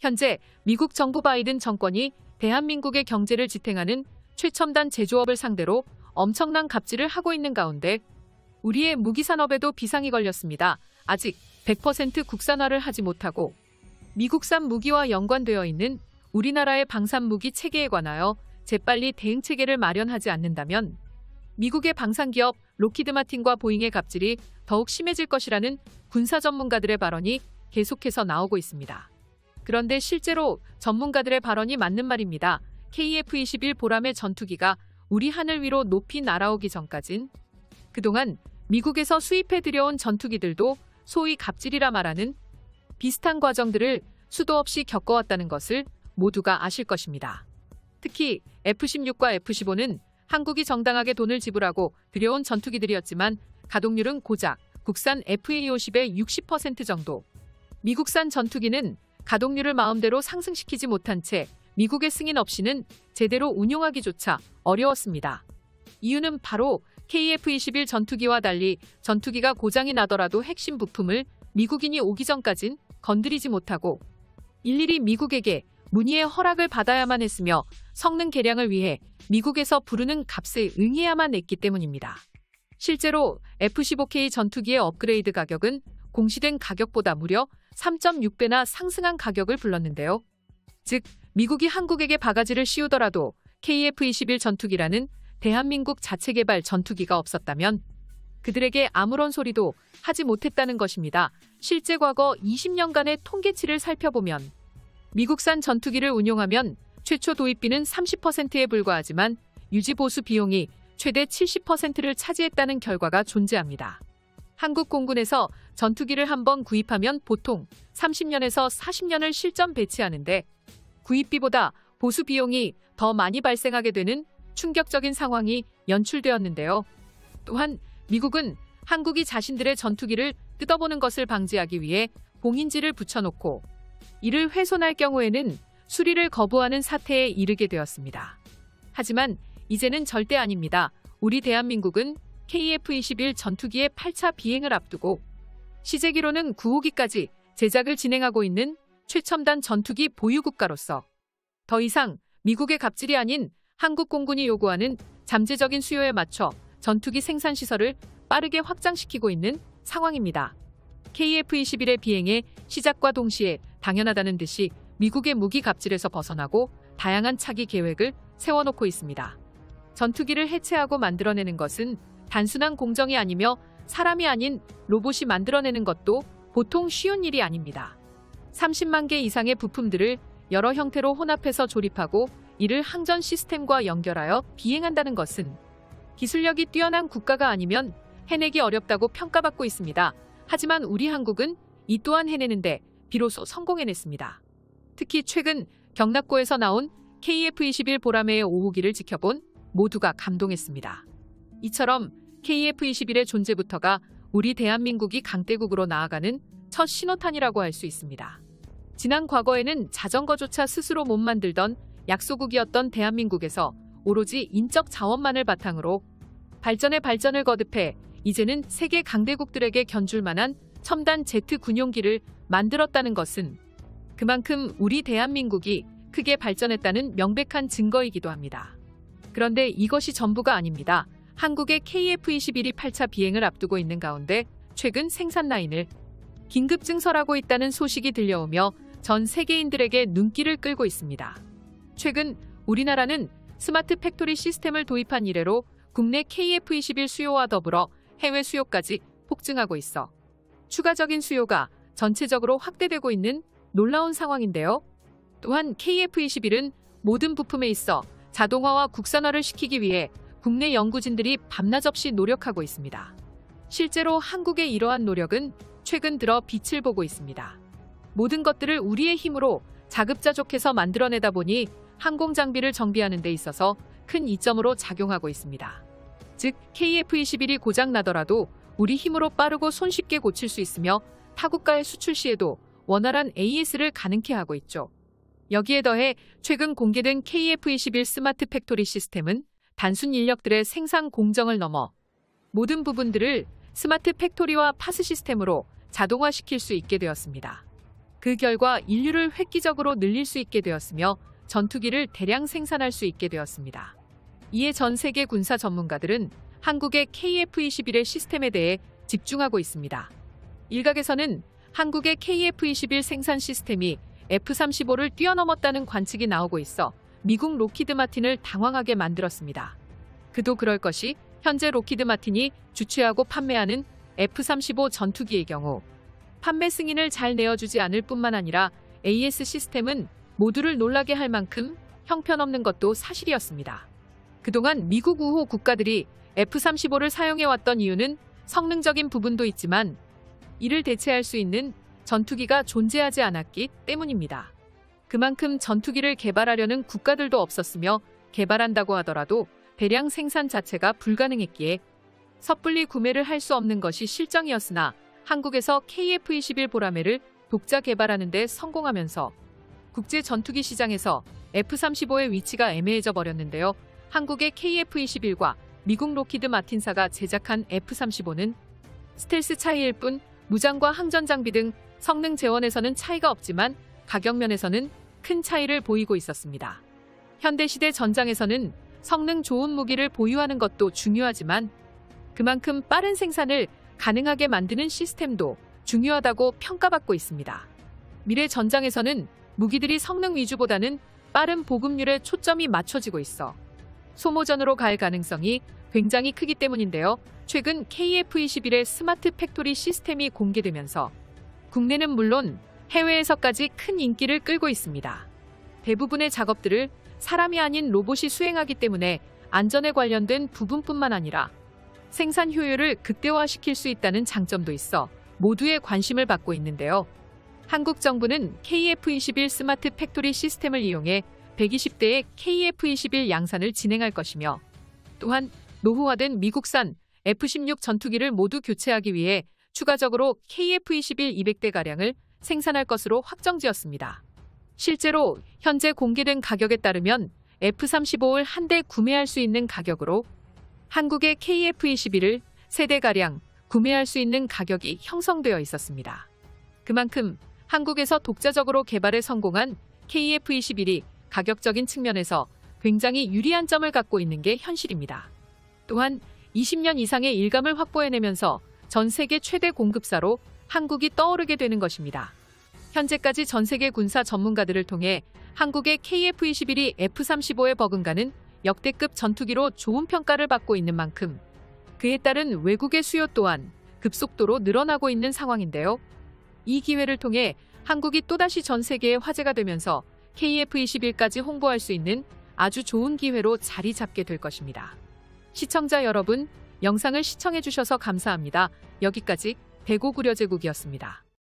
현재 미국 정부 바이든 정권이 대한민국의 경제를 지탱하는 최첨단 제조업을 상대로 엄청난 갑질을 하고 있는 가운데 우리의 무기산업에도 비상이 걸렸습니다. 아직 100% 국산화를 하지 못하고 미국산 무기와 연관되어 있는 우리나라의 방산무기 체계에 관하여 재빨리 대응체계를 마련하지 않는다면 미국의 방산기업 록히드 마틴과 보잉의 갑질이 더욱 심해질 것이라는 군사 전문가들의 발언이 계속해서 나오고 있습니다. 그런데 실제로 전문가들의 발언이 맞는 말입니다. KF-21 보람의 전투기가 우리 하늘 위로 높이 날아오기 전까진 그동안 미국에서 수입해 들여온 전투기들도 소위 갑질이라 말하는 비슷한 과정들을 수도 없이 겪어왔다는 것을 모두가 아실 것입니다. 특히 F-16과 F-15는 한국이 정당하게 돈을 지불하고 들여온 전투기들이었지만 가동률은 고작 국산 FA-50의 60% 정도. 미국산 전투기는 가동률을 마음대로 상승시키지 못한 채 미국의 승인 없이는 제대로 운용하기조차 어려웠습니다. 이유는 바로 KF-21 전투기와 달리 전투기가 고장이 나더라도 핵심 부품을 미국인이 오기 전까진 건드리지 못하고 일일이 미국에게 문의의 허락을 받아야만 했으며 성능 개량을 위해 미국에서 부르는 값에 응해야만 했기 때문입니다. 실제로 F-15K 전투기의 업그레이드 가격은 공시된 가격보다 무려 3.6배나 상승한 가격을 불렀는데요. 즉, 미국이 한국에게 바가지를 씌우더라도 KF-21 전투기라는 대한민국 자체 개발 전투기가 없었다면 그들에게 아무런 소리도 하지 못했다는 것입니다. 실제 과거 20년간의 통계치를 살펴보면 미국산 전투기를 운용하면 최초 도입비는 30%에 불과하지만 유지 보수 비용이 최대 70%를 차지했다는 결과가 존재합니다. 한국 공군에서 전투기를 한번 구입하면 보통 30년에서 40년을 실전 배치하는데 구입비보다 보수 비용이 더 많이 발생하게 되는 충격적인 상황이 연출되었는데요. 또한 미국은 한국이 자신들의 전투기를 뜯어보는 것을 방지하기 위해 봉인지를 붙여놓고 이를 훼손할 경우에는 수리를 거부하는 사태에 이르게 되었습니다. 하지만 이제는 절대 아닙니다. 우리 대한민국은 KF-21 전투기의 8차 비행을 앞두고 시제기로는 9호기까지 제작을 진행하고 있는 최첨단 전투기 보유국가로서 더 이상 미국의 갑질이 아닌 한국 공군이 요구하는 잠재적인 수요에 맞춰 전투기 생산 시설을 빠르게 확장시키고 있는 상황입니다. KF-21의 비행의 시작과 동시에 당연하다는 듯이 미국의 무기 갑질에서 벗어나고 다양한 차기 계획을 세워놓고 있습니다. 전투기를 해체하고 만들어내는 것은 단순한 공정이 아니며 사람이 아닌 로봇이 만들어내는 것도 보통 쉬운 일이 아닙니다. 30만 개 이상의 부품들을 여러 형태로 혼합해서 조립하고 이를 항전 시스템과 연결하여 비행한다는 것은 기술력이 뛰어난 국가가 아니면 해내기 어렵다고 평가받고 있습니다. 하지만 우리 한국은 이 또한 해내는데 비로소 성공해냈습니다. 특히 최근 경납고에서 나온 KF-21 보라매의 5호기를 지켜본 모두가 감동했습니다. 이처럼 KF-21의 존재부터가 우리 대한민국이 강대국으로 나아가는 첫 신호탄이라고 할 수 있습니다. 지난 과거에는 자전거조차 스스로 못 만들던 약소국이었던 대한민국에서 오로지 인적 자원만을 바탕으로 발전에 발전을 거듭해 이제는 세계 강대국들에게 견줄 만한 첨단 제트 군용기를 만들었다는 것은 그만큼 우리 대한민국이 크게 발전했다는 명백한 증거이기도 합니다. 그런데 이것이 전부가 아닙니다. 한국의 KF-21이 8차 비행을 앞두고 있는 가운데 최근 생산 라인을 긴급 증설하고 있다는 소식이 들려오며 전 세계인들에게 눈길을 끌고 있습니다. 최근 우리나라는 스마트 팩토리 시스템을 도입한 이래로 국내 KF-21 수요와 더불어 해외 수요까지 폭증하고 있어 추가적인 수요가 전체적으로 확대되고 있는 놀라운 상황인데요. 또한 KF-21은 모든 부품에 있어 자동화와 국산화를 시키기 위해 국내 연구진들이 밤낮 없이 노력하고 있습니다. 실제로 한국의 이러한 노력은 최근 들어 빛을 보고 있습니다. 모든 것들을 우리의 힘으로 자급자족해서 만들어내다 보니 항공 장비를 정비하는 데 있어서 큰 이점으로 작용하고 있습니다. 즉 KF-21이 고장 나더라도 우리 힘으로 빠르고 손쉽게 고칠 수 있으며 타국가에 수출 시에도 원활한 AS를 가능케 하고 있죠. 여기에 더해 최근 공개된 KF-21 스마트 팩토리 시스템은 단순 인력들의 생산 공정을 넘어 모든 부분들을 스마트 팩토리와 파스 시스템으로 자동화시킬 수 있게 되었습니다. 그 결과 인류를 획기적으로 늘릴 수 있게 되었으며 전투기를 대량 생산할 수 있게 되었습니다. 이에 전 세계 군사 전문가들은 한국의 KF-21의 시스템에 대해 집중하고 있습니다. 일각에서는 한국의 KF-21 생산 시스템이 F-35를 뛰어넘었다는 관측이 나오고 있어 미국 로키드 마틴을 당황하게 만들었습니다. 그도 그럴 것이 현재 로키드 마틴이 주최하고 판매하는 F-35 전투기의 경우 판매 승인을 잘 내어주지 않을 뿐만 아니라 AS 시스템은 모두를 놀라게 할 만큼 형편없는 것도 사실이었습니다. 그동안 미국 우호 국가들이 F-35를 사용해왔던 이유는 성능적인 부분도 있지만 이를 대체할 수 있는 전투기가 존재하지 않았기 때문입니다. 그만큼 전투기를 개발하려는 국가들도 없었으며 개발한다고 하더라도 대량 생산 자체가 불가능했기에 섣불리 구매를 할 수 없는 것이 실정이었으나 한국에서 KF-21 보라매를 독자 개발하는 데 성공하면서 국제 전투기 시장에서 F-35의 위치가 애매해져 버렸는데요. 한국의 KF-21과 미국 로키드 마틴사가 제작한 F-35는 스텔스 차이일 뿐 무장과 항전 장비 등 성능 재원에서는 차이가 없지만 가격 면에서는 큰 차이를 보이고 있었습니다. 현대시대 전장에서는 성능 좋은 무기를 보유하는 것도 중요하지만 그만큼 빠른 생산을 가능하게 만드는 시스템도 중요하다고 평가받고 있습니다. 미래 전장에서는 무기들이 성능 위주보다는 빠른 보급률에 초점이 맞춰지고 있어 소모전으로 갈 가능성이 굉장히 크기 때문인데요. 최근 KF-21의 스마트 팩토리 시스템이 공개되면서 국내는 물론 해외에서까지 큰 인기를 끌고 있습니다. 대부분의 작업들을 사람이 아닌 로봇이 수행하기 때문에 안전에 관련된 부분뿐만 아니라 생산 효율을 극대화시킬 수 있다는 장점도 있어 모두의 관심을 받고 있는데요. 한국 정부는 KF-21 스마트 팩토리 시스템을 이용해 120대의 KF-21 양산을 진행할 것이며 또한 노후화된 미국산 F-16 전투기를 모두 교체하기 위해 추가적으로 KF-21 200대가량을 생산할 것으로 확정지었습니다. 실제로 현재 공개된 가격에 따르면 F-35를 한 대 구매할 수 있는 가격으로 한국의 KF-21을 3대가량 구매할 수 있는 가격이 형성되어 있었습니다. 그만큼 한국에서 독자적으로 개발에 성공한 KF-21이 가격적인 측면에서 굉장히 유리한 점을 갖고 있는 게 현실입니다. 또한 20년 이상의 일감을 확보해내면서 전 세계 최대 공급사로 한국이 떠오르게 되는 것입니다. 현재까지 전 세계 군사 전문가들을 통해 한국의 KF-21이 F-35에 버금가는 역대급 전투기로 좋은 평가를 받고 있는 만큼 그에 따른 외국의 수요 또한 급속도로 늘어나고 있는 상황인데요. 이 기회를 통해 한국이 또다시 전 세계의 화제가 되면서 KF-21까지 홍보할 수 있는 아주 좋은 기회로 자리 잡게 될 것입니다. 시청자 여러분, 영상을 시청해주셔서 감사합니다. 여기까지 대고구려제국이었습니다.